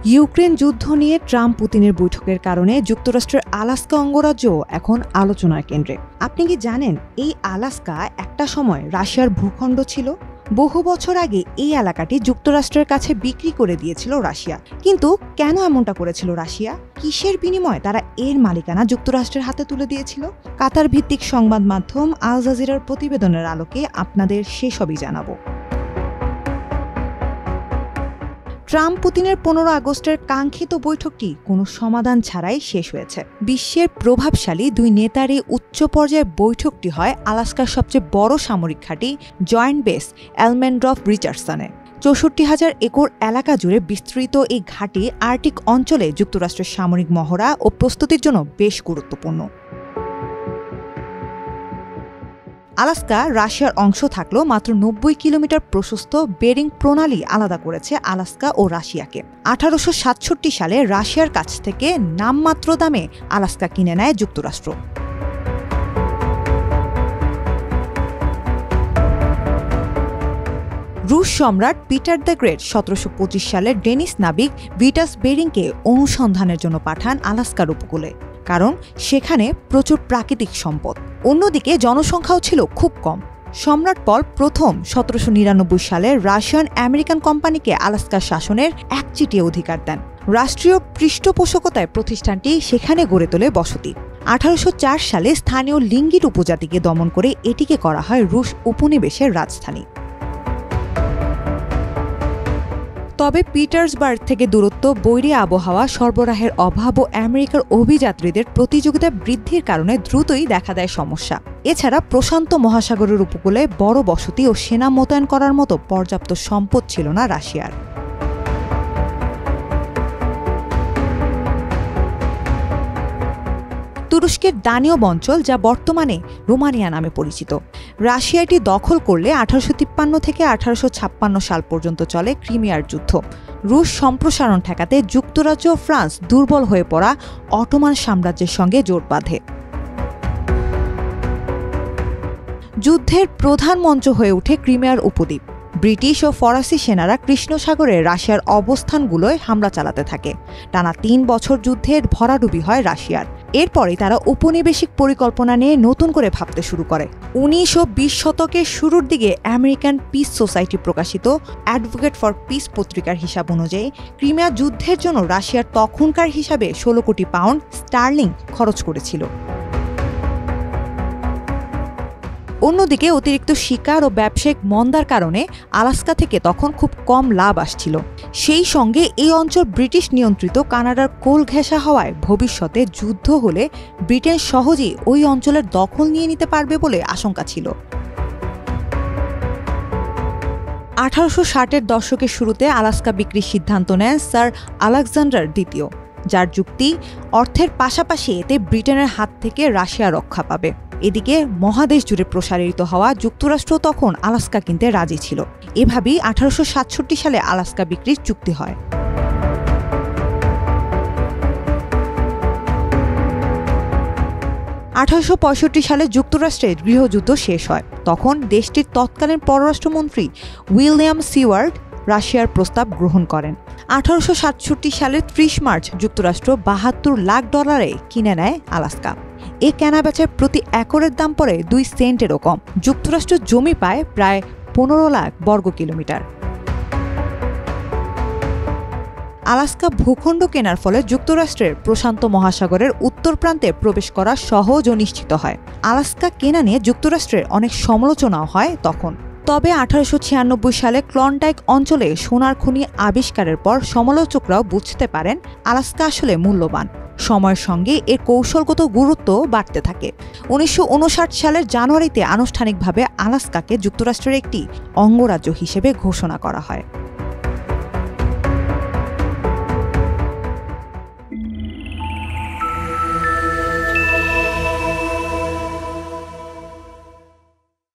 Ukraine যুদ্ধ নিয়ে Trump পুতিনের বৈঠকের কারণে যুক্তরাষ্ট্রের আলাস্কা অঙ্গরাজ্য এখন আলোচনার কেন্দ্রে। আপনি কি জানেন এই আলাস্কা একটা সময় রাশিয়ার ভূখণ্ড ছিল? বহু বছর আগে এই এলাকাটি যুক্তরাষ্ট্রের কাছে বিক্রি করে দিয়েছিল রাশিয়া। কিন্তু কেন এমনটা করেছিল রাশিয়া? কিসের বিনিময়ে তারা এর মালিকানা যুক্তরাষ্ট্রের হাতে তুলে দিয়েছিল? কাতার ভিত্তিক সংবাদ মাধ্যম আল জাজিরার প্রতিবেদনের আলোকে আপনাদের সেসবই জানাবো। ট্রাম্প পুতিনের 15 আগস্টের কাঙ্ক্ষিত বৈঠকটি কোনো সমাধান ছাড়াই শেষ হয়েছে। বিশ্বের প্রভাবশালী দুই নেতার এই উচ্চ পর্যায়ের বৈঠকটি হয় আলাস্কার সবচেয়ে বড় সামরিক ঘাঁটি জয়েন্ট বেস এলমেন্ড্রফ রিচার্ডসনে। 64,000 একর এলাকা জুড়ে বিস্তৃত এই ঘাঁটি আর্কটিক অঞ্চলে যুক্তরাষ্ট্রের সামরিক মহড়া ও প্রস্তুতির জন্য বেশ গুরুত্বপূর্ণ। আলাস্কা রাশিয়ার অংশ থাকলেও মাত্র 90 কিলোমিটার প্রশস্ত বেরিং প্রণালী আলাদা করেছে আলাস্কা ও রাশিয়াকে। 1867 সালে রাশিয়ার কাছ থেকে নামমাত্র দামে আলাস্কা কিনে নেয় যুক্তরাষ্ট্র। রুশ সম্রাট পিটার দ্য গ্রেট 1725 সালে ডেনিস নাবিক ভিটাস বেরিংকে অনুসন্ধানের জন্য পাঠান আলাস্কার উপকূলে, কারণ সেখানে প্রচুর প্রাকৃতিক সম্পদ। অন্যদিকে জনসংখ্যাও ছিল খুব কম। সম্রাট পল প্রথম 1799 সালে রাশিয়ান আমেরিকান কোম্পানিকে আলাস্কার শাসনের একচিটিয়া অধিকার দেন। রাষ্ট্রীয় পৃষ্ঠপোষকতায় প্রতিষ্ঠানটি সেখানে গড়ে তোলে বসতি। 1804 সালে স্থানীয় লিঙ্গিট উপজাতিকে দমন করে এটিকে করা হয় রুশ উপনিবেশের রাজধানী। তবে পিটার্সবার্গ থেকে দূরত্ব, বৈরী আবহাওয়া, সরবরাহের অভাব ও আমেরিকার অভিযাত্রীদের প্রতিযোগিতা বৃদ্ধির কারণে দ্রুতই দেখা দেয় সমস্যা। এছাড়া প্রশান্ত মহাসাগরের উপকূলে বড় বসতি ও সেনা মোতায়েন করার মতো পর্যাপ্ত সম্পদ ছিল না রাশিয়ার। তুরস্কের দানিয়ব অঞ্চল, যা বর্তমানে রোমানিয়া নামে পরিচিত, রাশিয়া এটি দখল করলে 1853 থেকে 1856 সাল পর্যন্ত চলে ক্রিমিয়ার যুদ্ধ। রুশ সম্প্রসারণ ঠেকাতে যুক্তরাজ্য ও ফ্রান্স দুর্বল হয়ে পড়া অটোমান সাম্রাজ্যের সঙ্গে জোট বাঁধে। যুদ্ধের প্রধান মঞ্চ হয়ে ওঠে ক্রিমিয়ার উপদ্বীপ। ব্রিটিশ ও ফরাসি সেনারা কৃষ্ণ সাগরে রাশিয়ার অবস্থানগুলোয় হামলা চালাতে থাকে। টানা 3 বছর যুদ্ধের ভরাডুবি হয় রাশিয়ার। এরপরে তারা উপনিবেশিক পরিকল্পনা নিয়ে নতুন করে ভাবতে শুরু করে। 19 ও 20 শতকের শুরুর দিকে আমেরিকান পিস সোসাইটি প্রকাশিত অ্যাডভোকেট ফর পিস পত্রিকার হিসাব অনুযায়ী ক্রিমিয়া যুদ্ধের জন্য রাশিয়ার তখনকার হিসাবে 16 কোটি পাউন্ড স্টার্লিং খরচ করেছিল। অন্যদিকে অতিরিক্ত শিকার ও ব্যবসায়িক মন্দার কারণে আলাস্কা থেকে তখন খুব কম লাভ আসছিল। সেই সঙ্গে এই অঞ্চল ব্রিটিশ নিয়ন্ত্রিত কানাডার কোল ঘেঁষা হওয়ায় ভবিষ্যতে যুদ্ধ হলে ব্রিটেন সহজেই ওই অঞ্চলের দখল নিয়ে নিতে পারবে বলে আশঙ্কা ছিল। 1860-এর দশকের শুরুতে আলাস্কা বিক্রির সিদ্ধান্ত নেন স্যার আলেকজান্ডার দ্বিতীয়, যার যুক্তি অর্থের পাশাপাশি এতে ব্রিটেনের হাত থেকে রাশিয়া রক্ষা পাবে। এদিকে মহাদেশ জুড়ে প্রসারিত হওয়া যুক্তরাষ্ট্র তখন আলাস্কা কিনতে রাজি ছিল। এভাবেই 1867 সালে আলাস্কা বিক্রির চুক্তি হয়। 1865 সালে যুক্তরাষ্ট্রের গৃহযুদ্ধ শেষ হয়। তখন দেশটির তৎকালীন পররাষ্ট্রমন্ত্রী উইলিয়াম সিওয়ার্ড রাশিয়ার প্রস্তাব গ্রহণ করেন। 1867 সালের 30 মার্চ যুক্তরাষ্ট্র $72 লাখ কিনে নেয় আলাস্কা। এ কেনাবেচার প্রতি একরের দাম পড়ে 2 সেন্টেরও কম। যুক্তরাষ্ট্র জমি পায় প্রায় 15 লাখ বর্গ কিলোমিটার। আলাস্কা ভূখণ্ড কেনার ফলে যুক্তরাষ্ট্রের প্রশান্ত মহাসাগরের উত্তর প্রান্তে প্রবেশ করা সহজ ও নিশ্চিত হয়। আলাস্কা কেনা নিয়ে যুক্তরাষ্ট্রের অনেক সমালোচনাও হয় তখন। তবে 1896 সালে ক্লন্ডাইক অঞ্চলে সোনার খনি আবিষ্কারের পর সমালোচকরাও বুঝতে পারেন আলাস্কা আসলে মূল্যবান। সময়ের সঙ্গে এর কৌশলগত গুরুত্ব বাড়তে থাকে। 1959 সালের জানুয়ারিতে আনুষ্ঠানিকভাবে আলাস্কাকে যুক্তরাষ্ট্রের একটি অঙ্গরাজ্য হিসেবে ঘোষণা করা হয়।